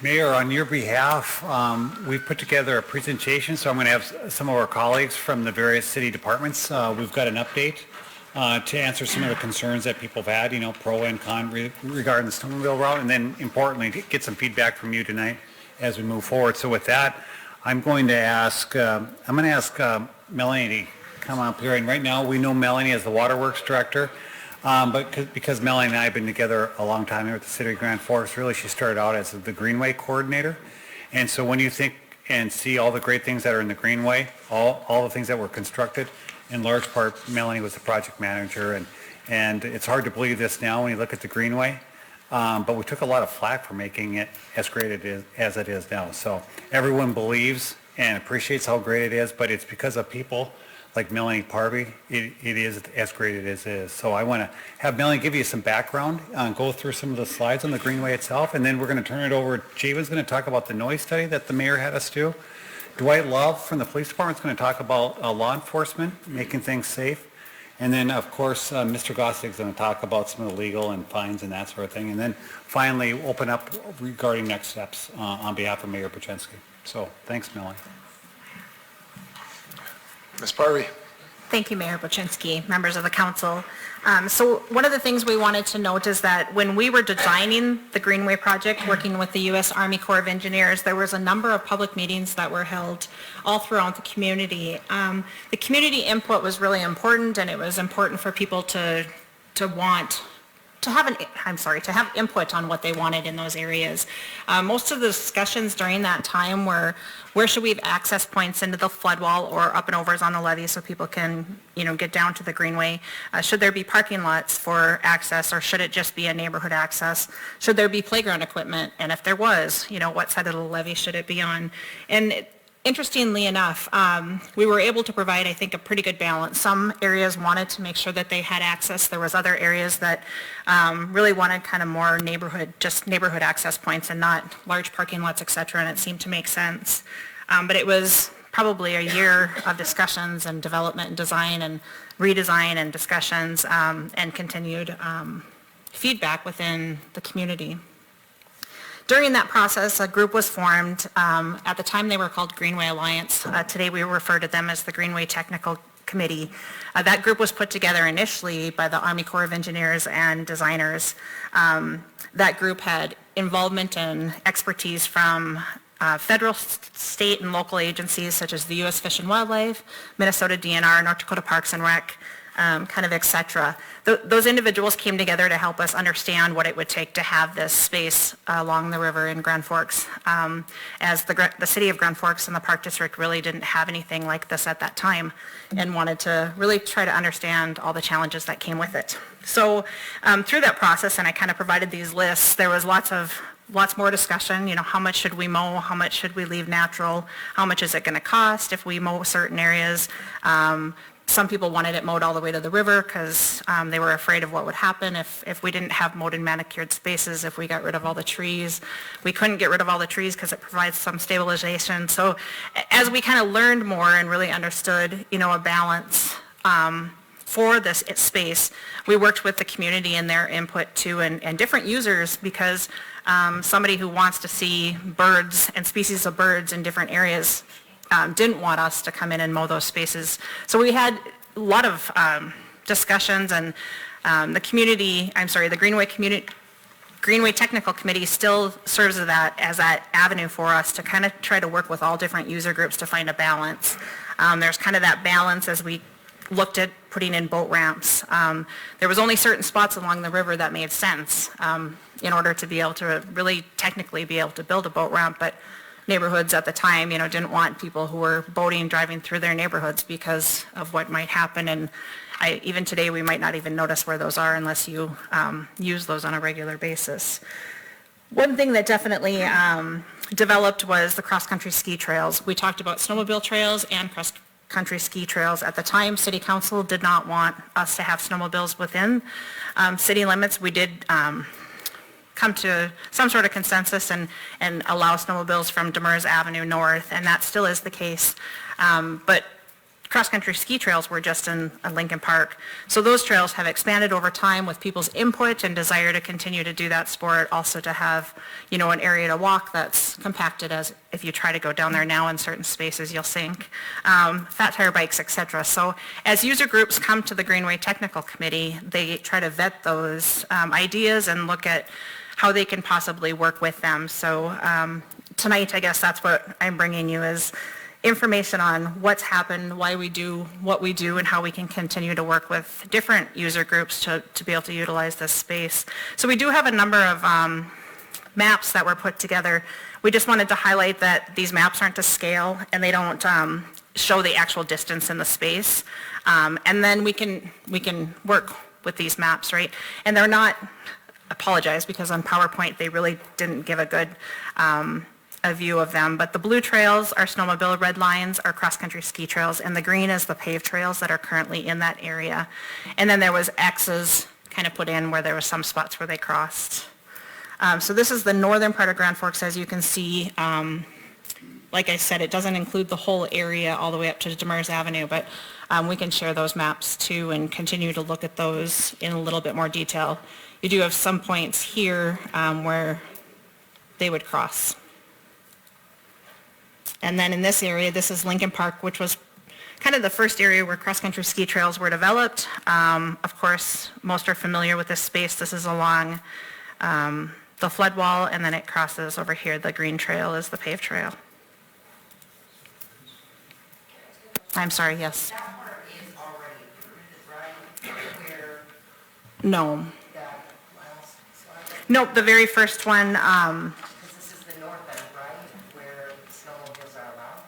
Mayor, on your behalf, we've put together a presentation, so I'm going to have some of our colleagues from the various city departments. We've got an update to answer some of the concerns that people have had, pro and con regarding the snowmobile route, and then importantly, to get some feedback from you tonight as we move forward. So with that, I'm going to ask Melanie to come up here. And right now, we know Melanie as the Waterworks Director. But because Melanie and I have been together a long time here at the City of Grand Forks, really she started out as the Greenway Coordinator. And so when you think and see all the great things that are in the Greenway, all the things that were constructed, in large part, Melanie was the project manager. And it's hard to believe this now when you look at the Greenway. But we took a lot of flack for making it as great as it is now. So everyone believes and appreciates how great it is, but it's because of people like Melanie Parvey, it is as great as it is. So I want to have Melanie give you some background, go through some of the slides on the Greenway itself, and then we're going to turn it over. Javen's going to talk about the noise study that the mayor had us do. Dwight Love from the police department is going to talk about law enforcement, making things safe. And then, of course, Mr. Gossig is going to talk about some of the legal and fines and that sort of thing. And then finally, open up regarding next steps on behalf of Mayor Paczynski. So thanks, Melanie. Ms. Parvey. Thank you, Mayor Paczynski, members of the council. So one of the things we wanted to note is that when we were designing the Greenway project, working with the U.S. Army Corps of Engineers, there was a number of public meetings that were held all throughout the community. The community input was really important, and it was important for people to have input on what they wanted in those areas. Most of the discussions during that time were, where should we have access points into the flood wall or up and overs on the levee so people can, get down to the Greenway? Should there be parking lots for access, or should it just be a neighborhood access? Should there be playground equipment? And if there was, what side of the levee should it be on? And interestingly enough, we were able to provide, I think, a pretty good balance. Some areas wanted to make sure that they had access. There was other areas that really wanted kind of more neighborhood access points and not large parking lots, et cetera, and it seemed to make sense. But it was probably a year of discussions and development and design and redesign and discussions and continued feedback within the community. During that process, a group was formed. At the time, they were called Greenway Alliance. Today, we refer to them as the Greenway Technical Committee. That group was put together initially by the Army Corps of Engineers and designers. That group had involvement and expertise from federal, state, and local agencies such as the U.S. Fish and Wildlife, Minnesota DNR, North Dakota Parks and Rec, et cetera. Those individuals came together to help us understand what it would take to have this space along the river in Grand Forks, as the city of Grand Forks and the Park District really didn't have anything like this at that time and wanted to really try to understand all the challenges that came with it. So through that process, and I kind of provided these lists, there was lots more discussion, how much should we mow, how much should we leave natural, how much is it going to cost if we mow certain areas. Some people wanted it mowed all the way to the river because they were afraid of what would happen if we didn't have mowed and manicured spaces, if we got rid of all the trees. We couldn't get rid of all the trees because it provides some stabilization. So as we kind of learned more and really understood, a balance for this space, we worked with the community and their input too, and different users, because somebody who wants to see birds and species of birds in different areas didn't want us to come in and mow those spaces. So we had a lot of discussions, and the Greenway Technical Committee still serves as that avenue for us to kind of try to work with all different user groups to find a balance. There's kind of that balance as we looked at putting in boat ramps. There was only certain spots along the river that made sense in order to be able to really technically be able to build a boat ramp, but neighborhoods at the time, didn't want people who were boating driving through their neighborhoods because of what might happen. And even today, we might not even notice where those are unless you use those on a regular basis. One thing that definitely developed was the cross-country ski trails. We talked about snowmobile trails and cross-country ski trails. At the time, City Council did not want us to have snowmobiles within city limits. We did come to some sort of consensus and allow snowmobiles from Demers Avenue north, and that still is the case. But cross-country ski trails were just in Lincoln Park. So those trails have expanded over time with people's input and desire to continue to do that sport, also to have, you know, an area to walk that's compacted, as if you try to go down there now in certain spaces, you'll sink. Fat tire bikes, et cetera. So as user groups come to the Greenway Technical Committee, they try to vet those ideas and look at how they can possibly work with them. So tonight, I guess that's what I'm bringing you, is information on what's happened, why we do what we do, and how we can continue to work with different user groups to be able to utilize this space. So we do have a number of maps that were put together. We just wanted to highlight that these maps aren't to scale, and they don't show the actual distance in the space. And then we can work with these maps, right? And they're not, apologize, because on PowerPoint they really didn't give a good a view of them, but the blue trails are snowmobile, red lines are cross-country ski trails, and the green is the paved trails that are currently in that area. And then there was X's kind of put in where there were some spots where they crossed. So this is the northern part of Grand Forks, as you can see. Like I said, it doesn't include the whole area all the way up to Demers Avenue, but we can share those maps too and continue to look at those in a little bit more detail. You do have some points here where they would cross. And then in this area, this is Lincoln Park, which was kind of the first area where cross-country ski trails were developed. Of course, most are familiar with this space. This is along the flood wall, and then it crosses over here. The green trail is the paved trail. I'm sorry, yes. That part is already approved, right? Where No. that last slide, Nope, the very first one, because this is the north end, right? Where snowmobiles are allowed?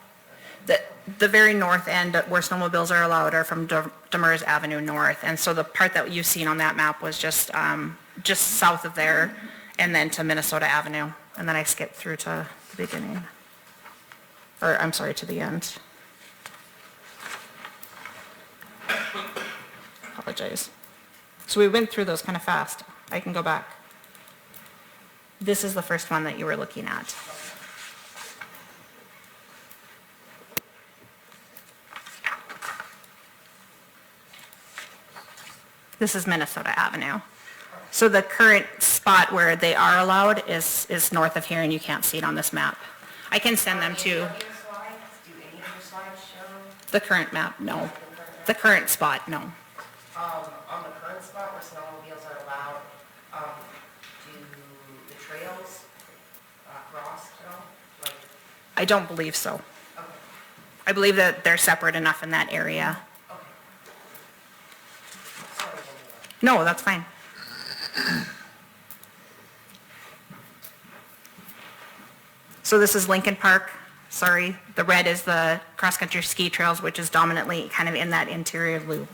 the very north end where snowmobiles are allowed are from Demers Avenue North. And so the part that you've seen on that map was just south of there and then to Minnesota Avenue. And then I skipped through to the beginning. Or, I'm sorry, to the end. Apologize. So we went through those kind of fast. I can go back. This is the first one that you were looking at. This is Minnesota Avenue. So the current spot where they are allowed is north of here, and you can't see it on this map. I can send them to Do any of your slides show? the current map, no. The current spot, no. On the current spot where snowmobiles are allowed, do the trails cross at all? Like, I don't believe so. okay, I believe that they're separate enough in that area. okay. Sorry to interrupt. No, that's fine. So this is Lincoln Park, sorry. The red is the cross-country ski trails, which is dominantly kind of in that interior loop.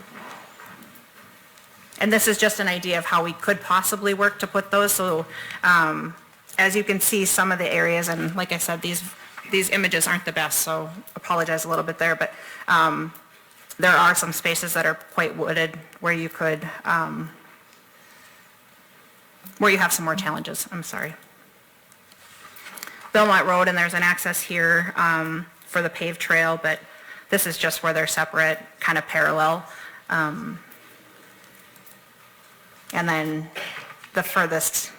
And this is just an idea of how we could possibly work to put those. So as you can see, some of the areas, and like I said, these images aren't the best, so apologize a little bit there, but there are some spaces that are quite wooded where you could, where you have some more challenges, I'm sorry. Belmont Road, and there's an access here for the paved trail, but this is just where they're separate, kind of parallel. And then the furthest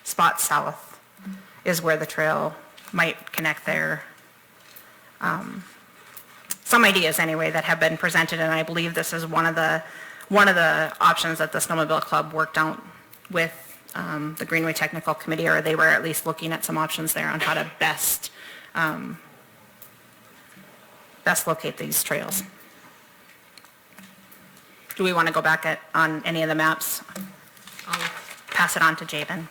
spot south is where the trail might connect there. Some ideas anyway that have been presented, and I believe this is one of the options that the Snowmobile Club worked out with the Greenway Technical Committee, or they were at least looking at some options there on how to best locate these trails. Do we want to go back on any of the maps? I'll pass it on to Jabin.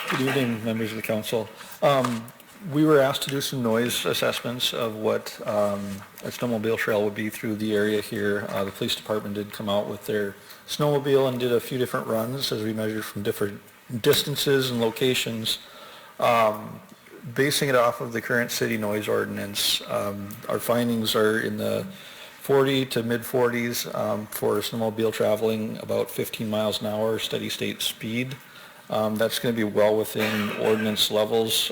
Good evening, members of the council. We were asked to do some noise assessments of what a snowmobile trail would be through the area here. The police department did come out with their snowmobile and did a few different runs as we measured from different distances and locations. Basing it off of the current city noise ordinance, our findings are in the 40 to mid 40s for snowmobile traveling about 15 miles an hour steady state speed. That's going to be well within ordinance levels.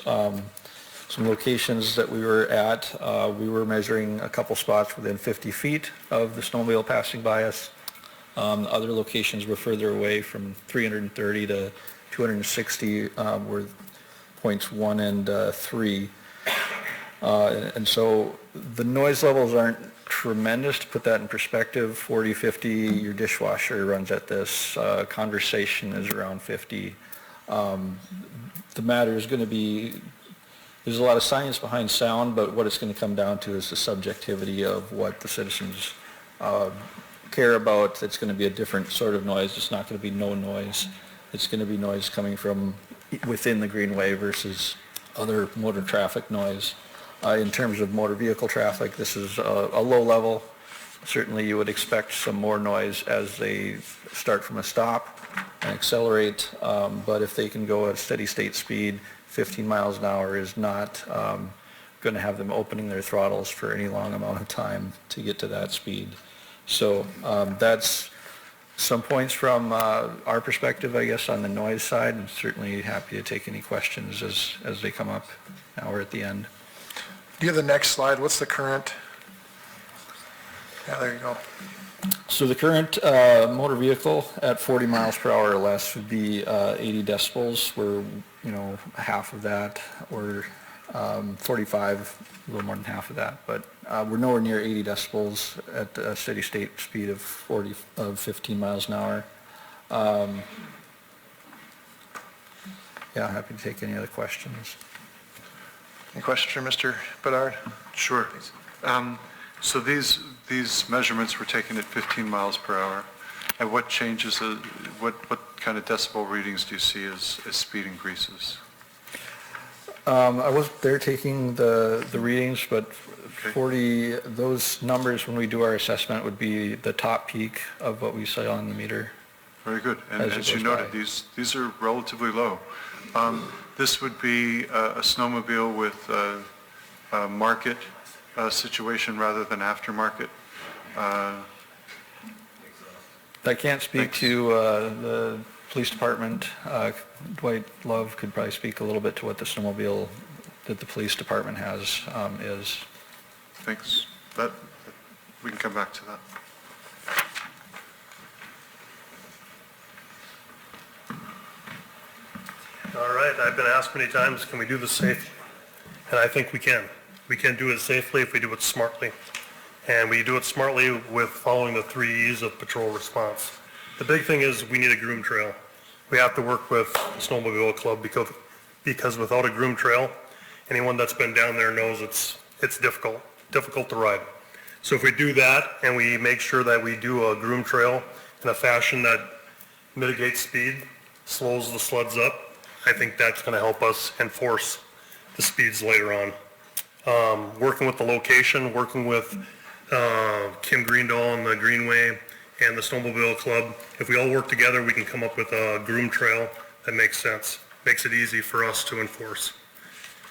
some locations that we were at, we were measuring a couple spots within 50 feet of the snowmobile passing by us. Other locations were further away, from 330 to 260 were points 1 and 3. And so the noise levels aren't tremendous. To put that in perspective, 40, 50, your dishwasher runs at this, conversation is around 50. The matter is going to be, there's a lot of science behind sound, but what it's going to come down to is the subjectivity of what the citizens care about. It's going to be a different sort of noise. It's not going to be no noise. It's going to be noise coming from within the greenway versus other motor traffic noise. In terms of motor vehicle traffic, this is a low level. Certainly you would expect some more noise as they start from a stop and accelerate, but if they can go at steady state speed, 15 miles an hour is not going to have them opening their throttles for any long amount of time to get to that speed. So that's some points from our perspective, I guess, on the noise side, and certainly happy to take any questions as they come up. Now we're at the end. Do you have the next slide? What's the current? Yeah, there you go. So the current motor vehicle at 40 miles per hour or less would be 80 decibels. We're, half of that, or 45, a little more than half of that. But we're nowhere near 80 decibels at a steady state speed of 15 miles an hour. Yeah, happy to take any other questions. Any questions for Mr. Bedard? Sure. So these measurements were taken at 15 miles per hour. And what changes, what kind of decibel readings do you see as speed increases? I wasn't there taking the readings, but Okay. 40, those numbers when we do our assessment would be the top peak of what we saw on the meter. Very good. And As it as you goes noted, by. these are relatively low. This would be a snowmobile with a market situation rather than aftermarket. I can't speak Thanks. to the police department. Dwight Love could probably speak a little bit to what the snowmobile that the police department has is. Thanks. We can come back to that. All right, I've been asked many times, can we do this safely? And I think we can. We can do it safely if we do it smartly. And we do it smartly with following the 3 E's of patrol response. The big thing is we need a groom trail. We have to work with the Snowmobile Club because without a groom trail, anyone that's been down there knows it's difficult to ride. So if we do that and we make sure that we do a groom trail in a fashion that mitigates speed, slows the sleds up, I think that's going to help us enforce the speeds later on. Working with the location, working with Kim Greendahl and the Greenway and the Snowmobile Club, if we all work together, we can come up with a groom trail that makes sense, makes it easy for us to enforce.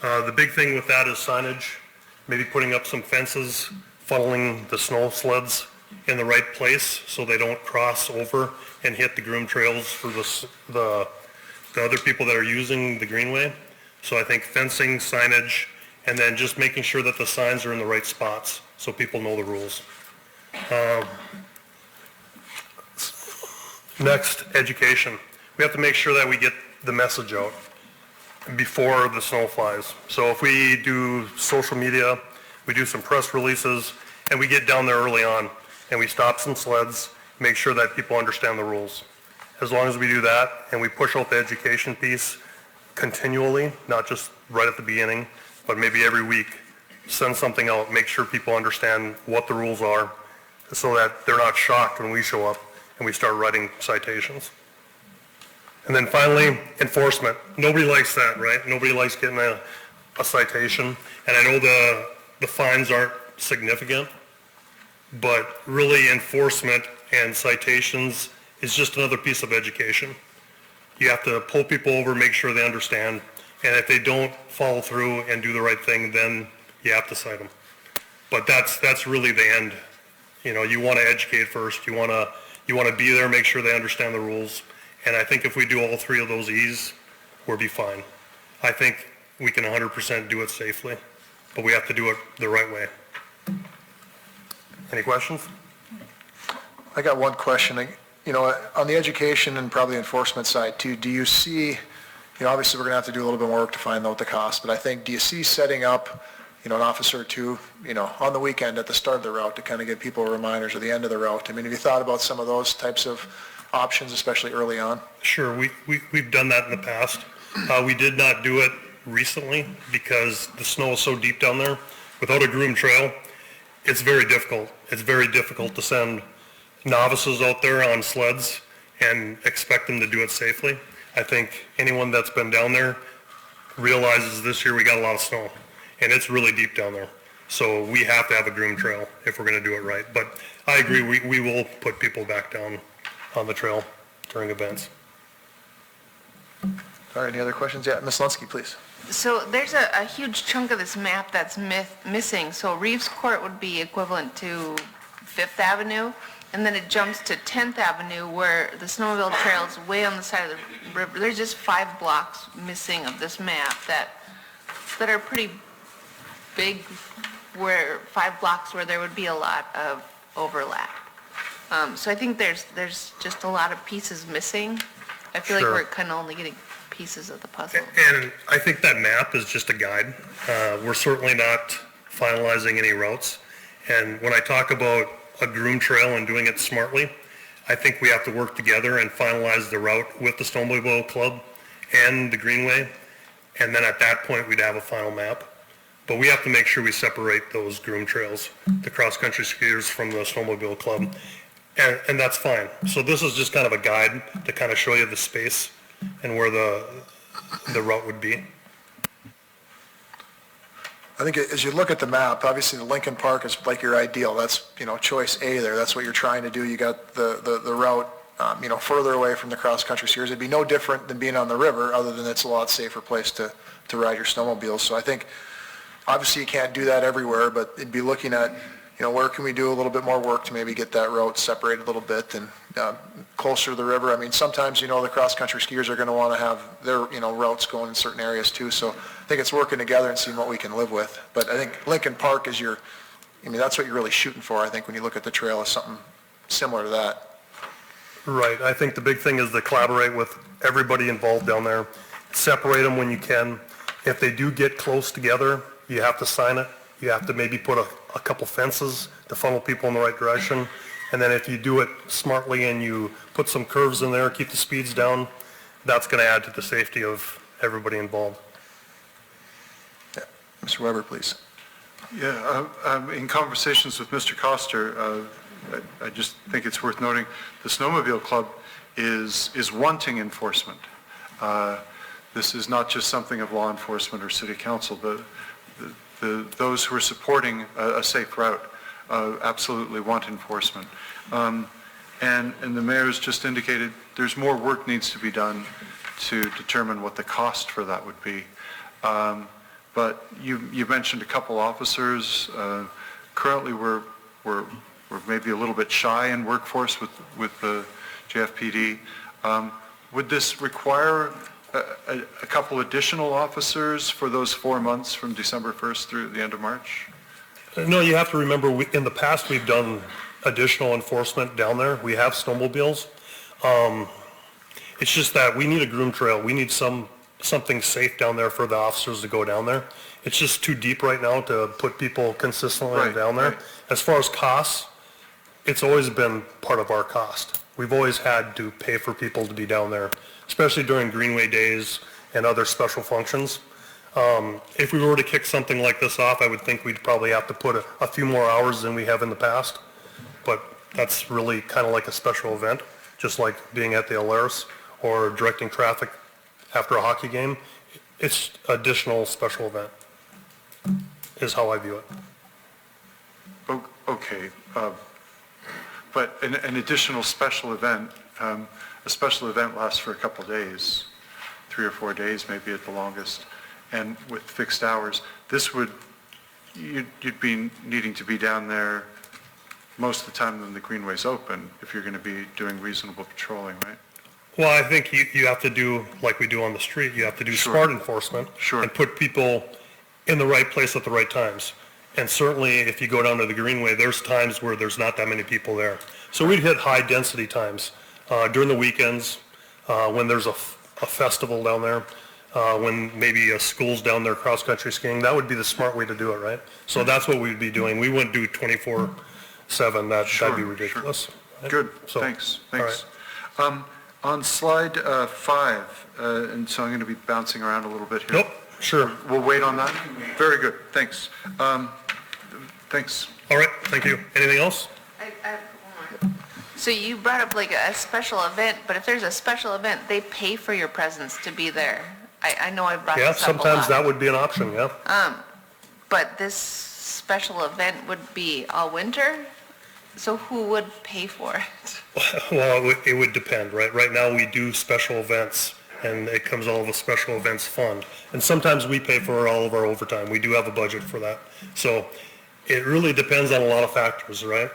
The big thing with that is signage, maybe putting up some fences, funneling the snow sleds in the right place so they don't cross over and hit the groom trails for the other people that are using the greenway. So I think fencing, signage, and then just making sure that the signs are in the right spots so people know the rules. Next, education. We have to make sure that we get the message out before the snow flies. So if we do social media, we do some press releases, and we get down there early on, and we stop some sleds, make sure that people understand the rules. As long as we do that, and we push out the education piece continually, not just right at the beginning, but maybe every week, send something out, make sure people understand what the rules are, so that they're not shocked when we show up and we start writing citations. And then finally, enforcement. Nobody likes that, right? Nobody likes getting a citation. And I know the fines aren't significant, but really enforcement and citations is just another piece of education. You have to pull people over, make sure they understand, and if they don't follow through and do the right thing, then you have to cite them. But that's really the end. You want to educate first. You want to be there, make sure they understand the rules. And I think if we do all 3 of those E's, we'll be fine. I think we can 100% do it safely, but we have to do it the right way. Any questions? I got one question. You know, on the education and probably enforcement side too, do you see, you know, obviously we're going to have to do a little bit more work to find out the cost, but I think, do you see setting up, you know, an officer or two, you know, on the weekend at the start of the route to kind of give people reminders or the end of the route? I mean, have you thought about some of those types of options, especially early on? Sure, we've done that in the past. We did not do it recently because the snow is so deep down there. Without a groomed trail, it's very difficult. It's very difficult to send novices out there on sleds and expect them to do it safely. I think anyone that's been down there realizes this year we got a lot of snow, and it's really deep down there. So we have to have a groomed trail if we're going to do it right. But I agree, we will put people back down on the trail during events. All right, any other questions? Yeah, Ms. Lunsky, please. So there's a huge chunk of this map that's missing. So Reeves Court would be equivalent to Fifth Avenue, and then it jumps to 10th Avenue where the snowmobile trail's way on the side of the river. There's just 5 blocks missing of this map that are pretty big, where 5 blocks where there would be a lot of overlap. So I think there's just a lot of pieces missing. I feel like Sure. we're kind of only getting pieces of the puzzle. And I think that map is just a guide. We're certainly not finalizing any routes. And when I talk about a groomed trail and doing it smartly, I think we have to work together and finalize the route with the Snowmobile Club and the Greenway. And then at that point, we'd have a final map. But we have to make sure we separate those groomed trails, the cross-country skiers from the Snowmobile Club. And that's fine. So this is just kind of a guide to kind of show you the space and where the route would be. I think as you look at the map, obviously the Lincoln Park is like your ideal. That's, you know, choice A there. That's what you're trying to do. You got the route, you know, further away from the cross-country skiers. It'd be no different than being on the river, other than it's a lot safer place to ride your snowmobiles. So I think, obviously you can't do that everywhere, but it'd be looking at, you know, where can we do a little bit more work to maybe get that route separated a little bit and closer to the river. I mean, sometimes, you know, the cross-country skiers are going to want to have their, you know, routes going in certain areas too. So I think it's working together and seeing what we can live with. But I think Lincoln Park is your, I mean, that's what you're really shooting for, I think, when you look at the trail, is something similar to that. Right. I think the big thing is to collaborate with everybody involved down there. Separate them when you can. If they do get close together, you have to sign it. You have to maybe put a couple fences to funnel people in the right direction. And then if you do it smartly and you put some curves in there, keep the speeds down, that's going to add to the safety of everybody involved. Yeah. Mr. Weber, please. Yeah, in conversations with Mr. Coster, I just think it's worth noting, the Snowmobile Club is wanting enforcement. This is not just something of law enforcement or city council. Those who are supporting a safe route absolutely want enforcement. And the mayor's just indicated there's more work needs to be done to determine what the cost for that would be. But you mentioned a couple officers. Currently, we're maybe a little bit shy in workforce with the JFPD. Would this require a couple additional officers for those 4 months from December 1st through the end of March? No, you have to remember, in the past, we've done additional enforcement down there. We have snowmobiles. It's just that we need a groomed trail. We need something safe down there for the officers to go down there. It's just too deep right now to put people consistently down there. Right. As far as costs, it's always been part of our cost. We've always had to pay for people to be down there, especially during Greenway days and other special functions. If we were to kick something like this off, I would think we'd probably have to put a few more hours than we have in the past. But that's really kind of like a special event, just like being at the Alaris or directing traffic after a hockey game. It's additional special event, is how I view it. Okay, but an additional special event, a special event lasts for a couple days, 3 or 4 days maybe at the longest, and with fixed hours. This would, you'd be needing to be down there most of the time when the Greenway's open if you're going to be doing reasonable patrolling, right? Well, I think you have to do like we do on the street. You have to do Sure. smart enforcement. Sure. And put people in the right place at the right times. And certainly, if you go down to the Greenway, there's times where there's not that many people there. So we'd hit high density times during the weekends, when there's a festival down there, when maybe a school's down there cross-country skiing. That would be the smart way to do it, right? So that's what we'd be doing. We wouldn't do 24/7. That'd be Sure, ridiculous. sure. Good, So, thanks, all thanks. On slide 5, and so I'm going to be bouncing around a little bit here. Nope, sure. We'll wait on that? Very good, thanks. Thanks. All right, thank you. Anything else? I have one more. So you brought up like a special event, but if there's a special event, they pay for your presence to be there. I know I brought Yeah, this up a lot. sometimes that would be an option, yeah. But this special event would be all winter? So who would pay for it? Well, it would depend, right? Right now, we do special events, and it comes out of a special events fund. And sometimes we pay for all of our overtime. We do have a budget for that. So it really depends on a lot of factors, right?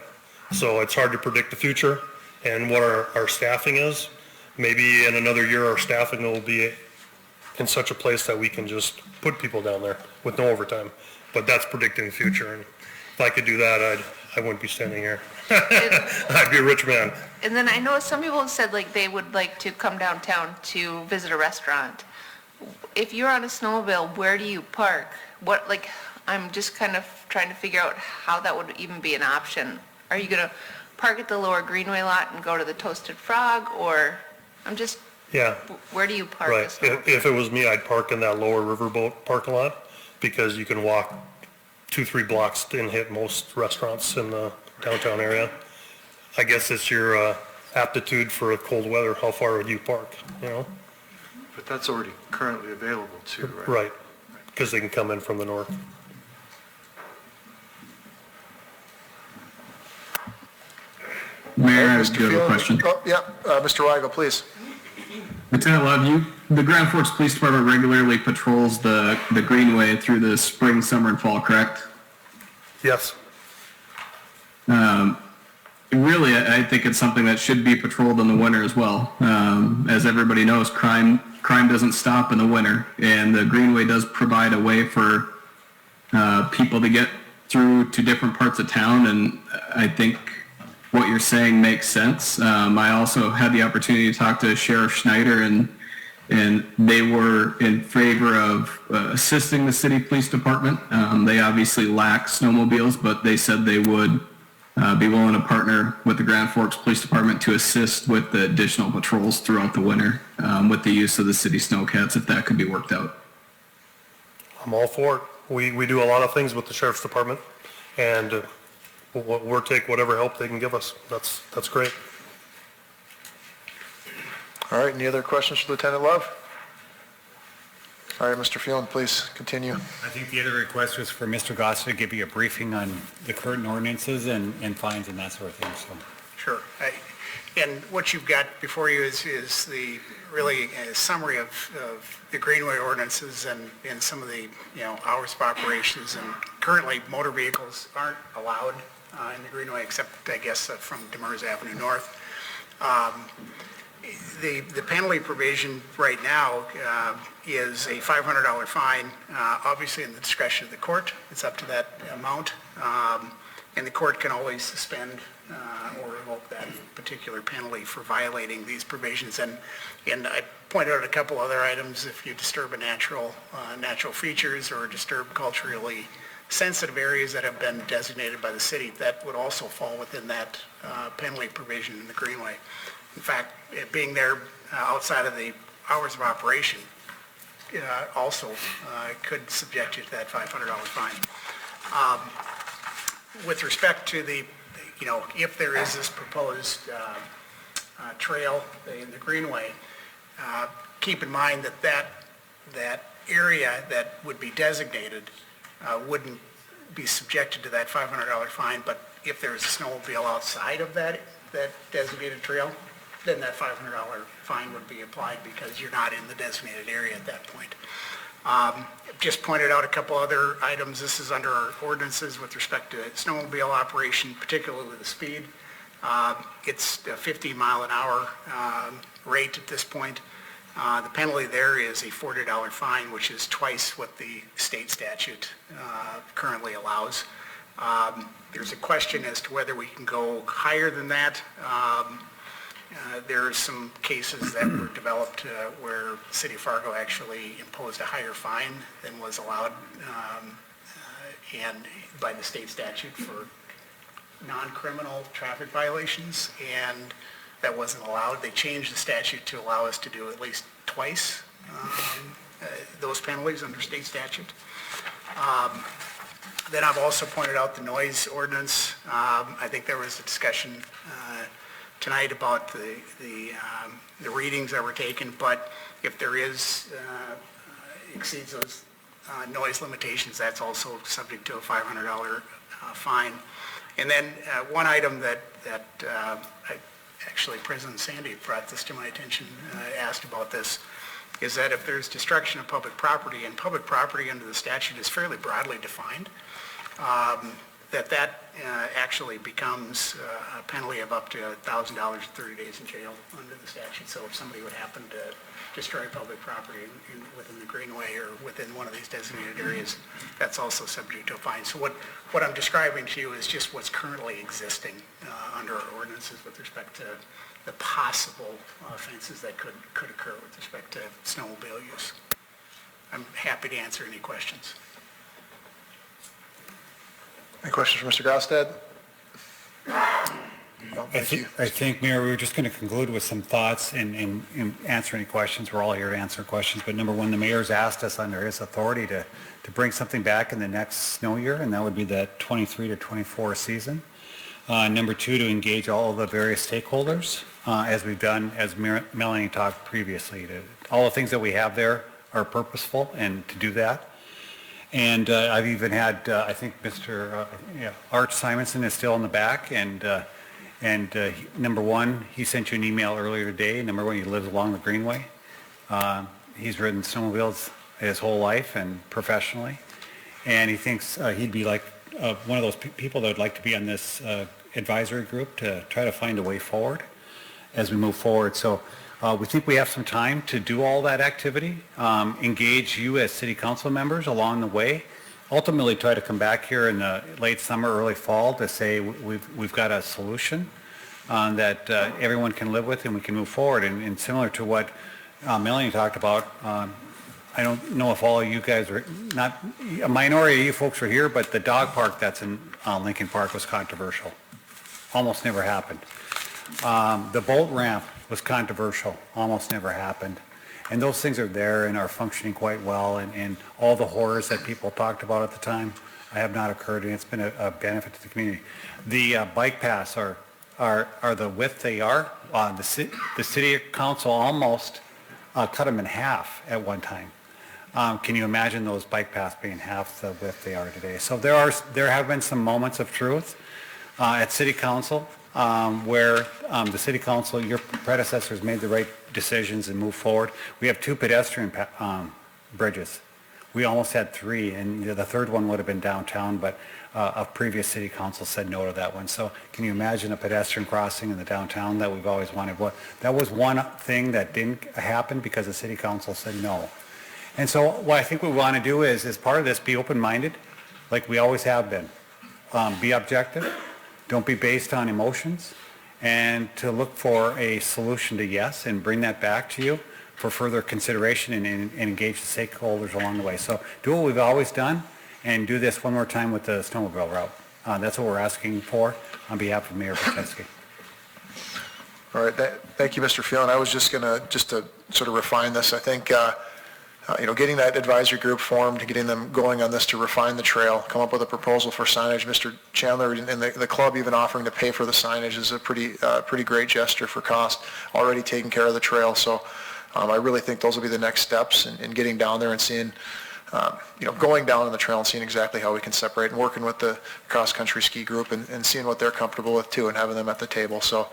So it's hard to predict the future and what our staffing is. Maybe in another year, our staffing will be in such a place that we can just put people down there with no overtime. But that's predicting the future. And if I could do that, I wouldn't be standing here. I'd be a rich man. And then I know some people have said like they would like to come downtown to visit a restaurant. If you're on a snowmobile, where do you park? What, like, I'm just kind of trying to figure out how that would even be an option. Are you gonna park at the lower Greenway lot and go to the Toasted Frog, or Yeah, where do you park? right. a snowmobile? If it was me, I'd park in that lower riverboat parking lot because you can walk 2-3 blocks and hit most restaurants in the downtown area. I guess it's your aptitude for cold weather. How far would you park, you know? But that's already currently available too, right? Right, because they can come in from the north. Mayor, I Mr. do have a Field? question. Oh, yeah, Mr. Weigel, please. Lieutenant Love, the Grand Forks Police Department regularly patrols the Greenway through the spring, summer, and fall, correct? Yes, Really, I think it's something that should be patrolled in the winter as well. As everybody knows, crime doesn't stop in the winter, and the Greenway does provide a way for people to get through to different parts of town, and I think what you're saying makes sense. I also had the opportunity to talk to Sheriff Schneider, and they were in favor of assisting the city police department. They obviously lack snowmobiles, but they said they would be willing to partner with the Grand Forks Police Department to assist with the additional patrols throughout the winter with the use of the city snowcats, if that could be worked out. I'm all for it. We do a lot of things with the sheriff's department, and we'll take whatever help they can give us. That's great. All right, any other questions for Lieutenant Love? All right, Mr. Feland, please continue. I think the other request was for Mr. Goss to give you a briefing on the current ordinances and fines and that sort of thing, so. Sure. And what you've got before you is the really a summary of the Greenway ordinances and some of the, hours of operations. And currently, motor vehicles aren't allowed in the Greenway except, I guess, from Demers Avenue North. The penalty provision right now is a $500 fine, obviously in the discretion of the court. It's up to that amount. And the court can always suspend or revoke that particular penalty for violating these provisions. And I pointed out a couple other items. If you disturb a natural features or disturb culturally sensitive areas that have been designated by the city, that would also fall within that penalty provision in the Greenway. In fact, it being there outside of the hours of operation also could subject you to that $500 fine. With respect to if there is this proposed trail in the Greenway, keep in mind that area that would be designated wouldn't be subjected to that $500 fine, but if there's a snowmobile outside of that designated trail, then that $500 fine would be applied because you're not in the designated area at that point. Just pointed out a couple other items. This is under our ordinances with respect to snowmobile operation, particularly the speed. It's a 50 mile an hour rate at this point. The penalty there is a $40 fine, which is twice what the state statute currently allows. There's a question as to whether we can go higher than that. There are some cases that were developed where City of Fargo actually imposed a higher fine than was allowed and by the state statute for non-criminal traffic violations, and that wasn't allowed. They changed the statute to allow us to do at least twice those penalties under state statute. Then I've also pointed out the noise ordinance. I think there was a discussion tonight about the readings that were taken, but if there is, exceeds those noise limitations, that's also subject to a $500 fine. And then one item that actually President Sandy brought this to my attention, asked about this, is that if there's destruction of public property, and public property under the statute is fairly broadly defined, that actually becomes a penalty of up to $1,000 and 30 days in jail under the statute. So if somebody would happen to destroy public property within the greenway or within one of these designated areas, that's also subject to a fine. So what I'm describing to you is just what's currently existing under our ordinances with respect to the possible offenses that could occur with respect to snowmobile use. I'm happy to answer any questions. Any questions for Mr. Grostad? No, thank you. I think, Mayor, we were just going to conclude with some thoughts and answer any questions. We're all here to answer questions. But number one, the mayor's asked us under his authority to bring something back in the next snow year, and that would be the 23 to 24 season. Number two, to engage all of the various stakeholders, as we've done, as Melanie talked previously. All the things that we have there are purposeful, and to do that. And I've even had, I think Mr. Art Simonson is still in the back, and number one, he sent you an email earlier today. Number one, he lives along the Greenway. He's ridden snowmobiles his whole life and professionally, and he thinks he'd be like one of those people that would like to be on this advisory group to try to find a way forward as we move forward. So we think we have some time to do all that activity, engage you as city council members along the way, ultimately try to come back here in the late summer, early fall to say we've got a solution that everyone can live with and we can move forward. And similar to what Melanie talked about, I don't know if all of you guys are, not a minority of you folks are here, but the dog park that's in Lincoln Park was controversial. Almost never happened. The boat ramp was controversial, almost never happened. And those things are there and are functioning quite well, and all the horrors that people talked about at the time have not occurred, and it's been a benefit to the community. The bike paths are the width they are. The city council almost cut them in half at one time. Can you imagine those bike paths being half the width they are today? So there have been some moments of truth at city council where the city council, your predecessors made the right decisions and moved forward. We have 2 pedestrian bridges. We almost had 3, and the third one would have been downtown, but a previous city council said no to that one. So can you imagine a pedestrian crossing in the downtown that we've always wanted? Well, that was one thing that didn't happen because the city council said no. And so what I think we want to do is, as part of this, be open-minded, like we always have been. Be objective. Don't be based on emotions, and to look for a solution to yes and bring that back to you for further consideration and engage the stakeholders along the way. So do what we've always done and do this one more time with the snowmobile route. That's what we're asking for on behalf of Mayor Buczynski. All right, thank you, Mr. Feland. I was just to sort of refine this, I think, getting that advisory group formed, getting them going on this to refine the trail, come up with a proposal for signage. Mr. Chandler and the club even offering to pay for the signage is a pretty great gesture for cost, already taking care of the trail. So I really think those will be the next steps in getting down there and seeing, going down on the trail and seeing exactly how we can separate, and working with the cross-country ski group and seeing what they're comfortable with too, and having them at the table. So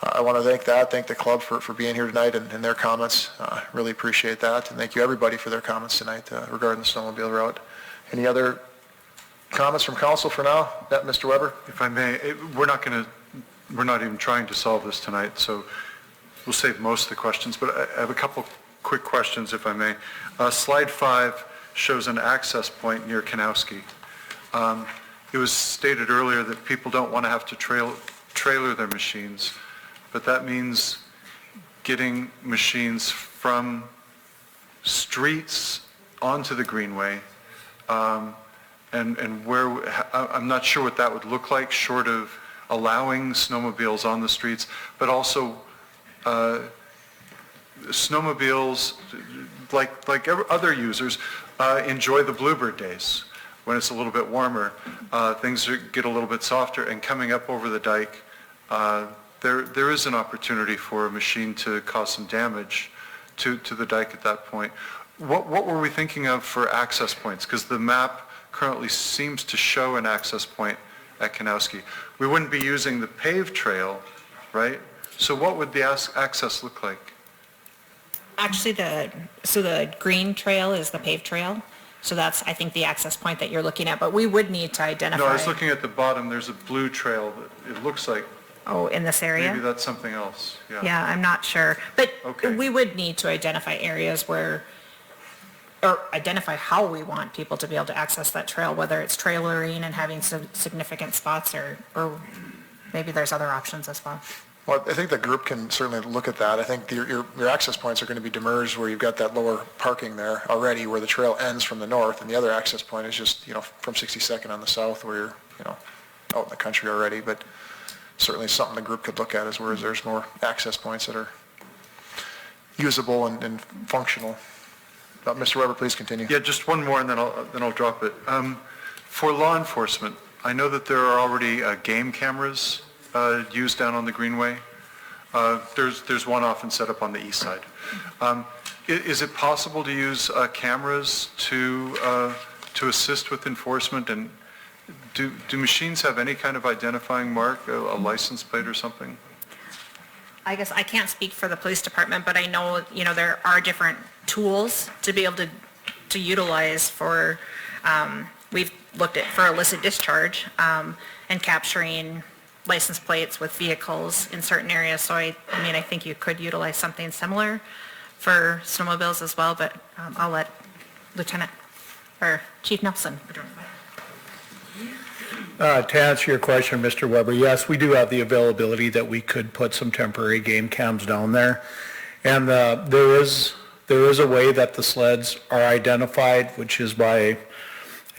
I want to thank the club for being here tonight and their comments. Really appreciate that. And thank you everybody for their comments tonight regarding the snowmobile route. Any other comments from council for now? Mr. Weber? If I may, we're not going to we're not even trying to solve this tonight, so we'll save most of the questions, but I have a couple quick questions, if I may. Slide 5 shows an access point near Kanowski. It was stated earlier that people don't want to have to trailer their machines, but that means getting machines from streets onto the greenway, and where, I'm not sure what that would look like, short of allowing snowmobiles on the streets, but also snowmobiles, like other users, enjoy the bluebird days when it's a little bit warmer. Things get a little bit softer, and coming up over the dike, there is an opportunity for a machine to cause some damage to the dike at that point. What were we thinking of for access points? Because the map currently seems to show an access point at Kanowski. We wouldn't be using the paved trail, right? So what would the access look like? Actually, the green trail is the paved trail. So that's, I think, the access point that you're looking at, but we would need to identify. No, I was looking at the bottom. There's a blue trail that it looks like. Oh, in this area? Maybe that's something else, yeah. Yeah, I'm not sure. But Okay. we would need to identify areas where, or identify how we want people to be able to access that trail, whether it's trailering and having some significant spots, or maybe there's other options as well. Well, I think the group can certainly look at that. I think your access points are going to be demerged where you've got that lower parking there already where the trail ends from the north, and the other access point is just, from 62nd on the south where you're, out in the country already. But certainly something the group could look at is where there's more access points that are usable and functional. Mr. Weber, please continue. Yeah, just one more and then I'll drop it. For law enforcement, I know that there are already game cameras used down on the greenway. There's one often set up on the east side. Is it possible to use cameras to assist with enforcement? And do machines have any kind of identifying mark, a license plate or something? I guess I can't speak for the police department, but I know, there are different tools to be able to utilize for, we've looked at for illicit discharge, and capturing license plates with vehicles in certain areas. So I think you could utilize something similar for snowmobiles as well, but I'll let Lieutenant or Chief Nelson address that. To answer your question, Mr. Weber, yes, we do have the availability that we could put some temporary game cams down there. And there is a way that the sleds are identified, which is by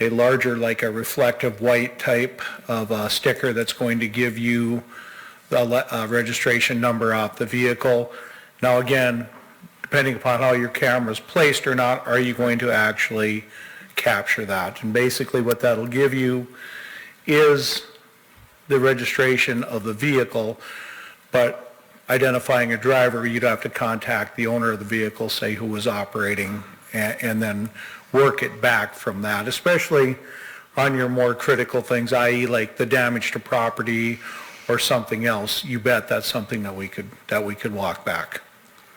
a larger, like a reflective white type of sticker that's going to give you the registration number off the vehicle. Now again, depending upon how your camera is placed or not, are you going to actually capture that? And basically what that'll give you is the registration of the vehicle, but identifying a driver, you'd have to contact the owner of the vehicle, say who was operating, and then work it back from that, especially on your more critical things, i.e. like the damage to property or something else. You bet that's something that we could walk back.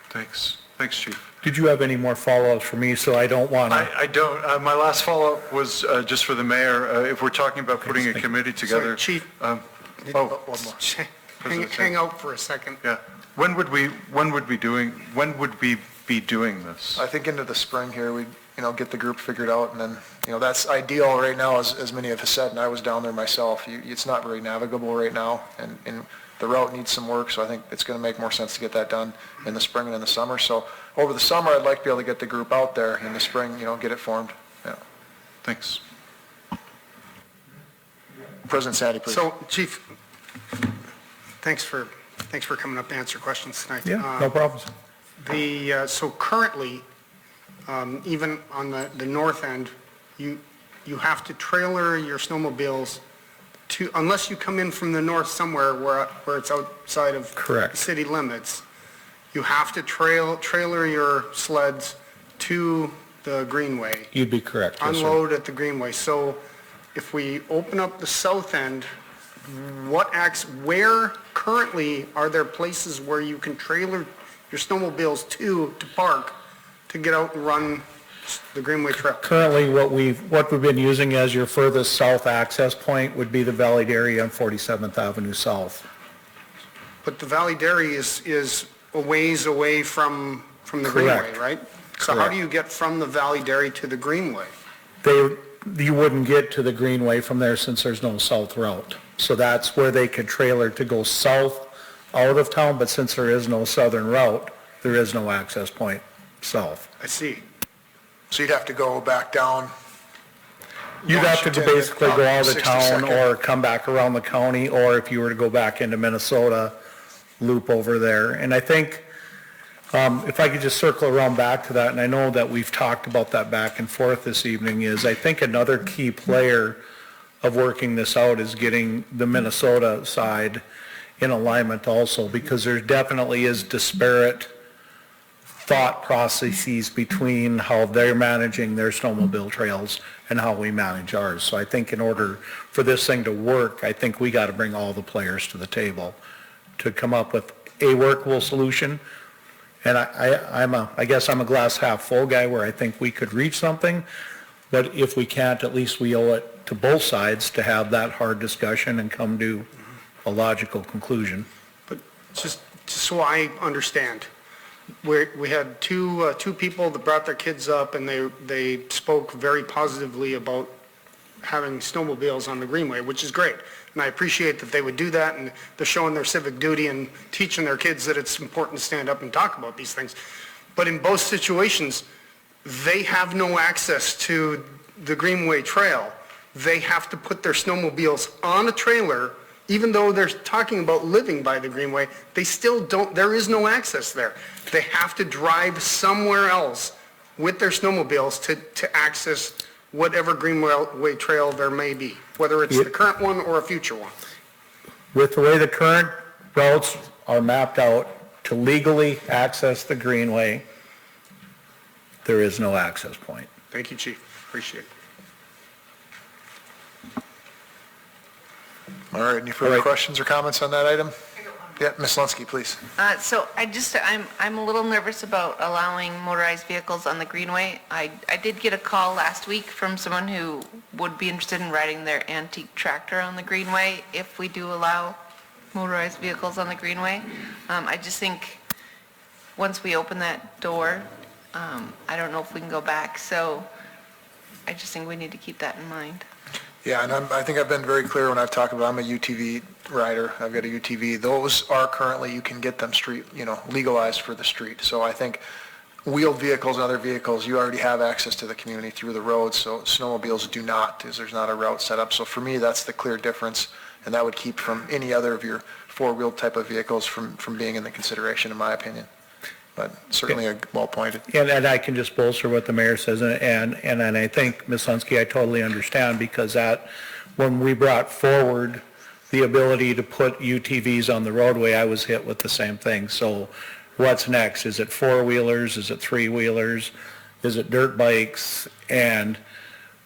Thanks, Chief. Did you have any more follow-ups for me? So I don't want to... I don't. My last follow-up was just for the mayor. If we're talking about putting a committee together... Sorry, Chief. One more. Hang out for a second. Yeah. When would we be doing this? I think into the spring here, we get the group figured out, and then, that's ideal right now, as many of us said, and I was down there myself. It's not very navigable right now, and the route needs some work, so I think it's going to make more sense to get that done in the spring and in the summer. So over the summer, I'd like to be able to get the group out there. In the spring, get it formed. Yeah. Thanks. President Sandy, please. So, Chief, thanks for coming up to answer questions tonight. Yeah, no problems. So currently, even on the north end, you have to trailer your snowmobiles to, unless you come in from the north somewhere where it's outside of Correct. city limits, you have to trailer your sleds to the greenway. You'd be correct. Yes, sir. Unload at the greenway. So if we open up the south end, where currently are there places where you can trailer your snowmobiles to park to get out and run the Greenway Trail? Currently, what we've been using as your furthest south access point would be the valleyed area on 47th Avenue South. But the Valley Dairy is a ways away from the Greenway, Correct. right? So how Correct. do you get from the Valley Dairy to the Greenway? You wouldn't get to the Greenway from there since there's no south route. So that's where they could trailer to go south out of town, but since there is no southern route, there is no access point south. I see. So you'd have to go back down. You'd have to Washington, basically go out of town 62nd. or come back around the county, or if you were to go back into Minnesota, loop over there. And I think, if I could just circle around back to that, and I know that we've talked about that back and forth this evening, is I think another key player of working this out is getting the Minnesota side in alignment also, because there definitely is disparate thought processes between how they're managing their snowmobile trails and how we manage ours. So I think in order for this thing to work, I think we got to bring all the players to the table to come up with a workable solution. And I guess I'm a glass half full guy where I think we could reach something, but if we can't, at least we owe it to both sides to have that hard discussion and come to a logical conclusion. But just so I understand, we had two people that brought their kids up, and they spoke very positively about having snowmobiles on the Greenway, which is great. And I appreciate that they would do that, and they're showing their civic duty and teaching their kids that it's important to stand up and talk about these things. But in both situations, they have no access to the Greenway Trail. They have to put their snowmobiles on a trailer. Even though they're talking about living by the Greenway, they still don't, there is no access there. They have to drive somewhere else with their snowmobiles to access whatever Greenway Trail there may be, whether it's the current one or a future one. With the way the current routes are mapped out to legally access the Greenway, there is no access point. Thank you, Chief. Appreciate it. All right, any further questions or comments on that item? Yeah, Ms. Lunsky, please. So I'm a little nervous about allowing motorized vehicles on the Greenway. I did get a call last week from someone who would be interested in riding their antique tractor on the Greenway if we do allow motorized vehicles on the Greenway. I just think once we open that door, I don't know if we can go back. So I just think we need to keep that in mind. Yeah, and I think I've been very clear when I've talked about, I'm a UTV rider, I've got a UTV. Those are currently, you can get them street, legalized for the street. So I think wheeled vehicles and other vehicles, you already have access to the community through the roads, so snowmobiles do not, because there's not a route set up. So for me, that's the clear difference, and that would keep from any other of your four-wheeled type of vehicles from being in the consideration, in my opinion. But certainly a well-pointed. And I can just bolster what the mayor says, and I think, Ms. Lunsky, I totally understand, because that, when we brought forward the ability to put UTVs on the roadway, I was hit with the same thing. So what's next? Is it four-wheelers? Is it three-wheelers? Is it dirt bikes? And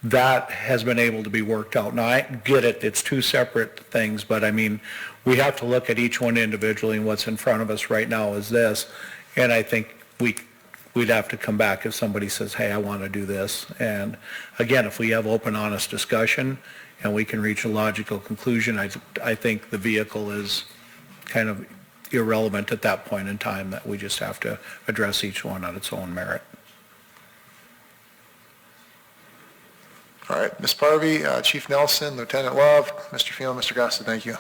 that has been able to be worked out. Now, I get it, it's two separate things, but I mean, we have to look at each one individually, and what's in front of us right now is this. And I think we'd have to come back if somebody says, hey, I want to do this. And again, if we have open, honest discussion and we can reach a logical conclusion, I think the vehicle is kind of irrelevant at that point in time, that we just have to address each one on its own merit. All right, Ms. Parvey, Chief Nelson, Lieutenant Love, Mr. Feland, Mr. Gossett, thank you.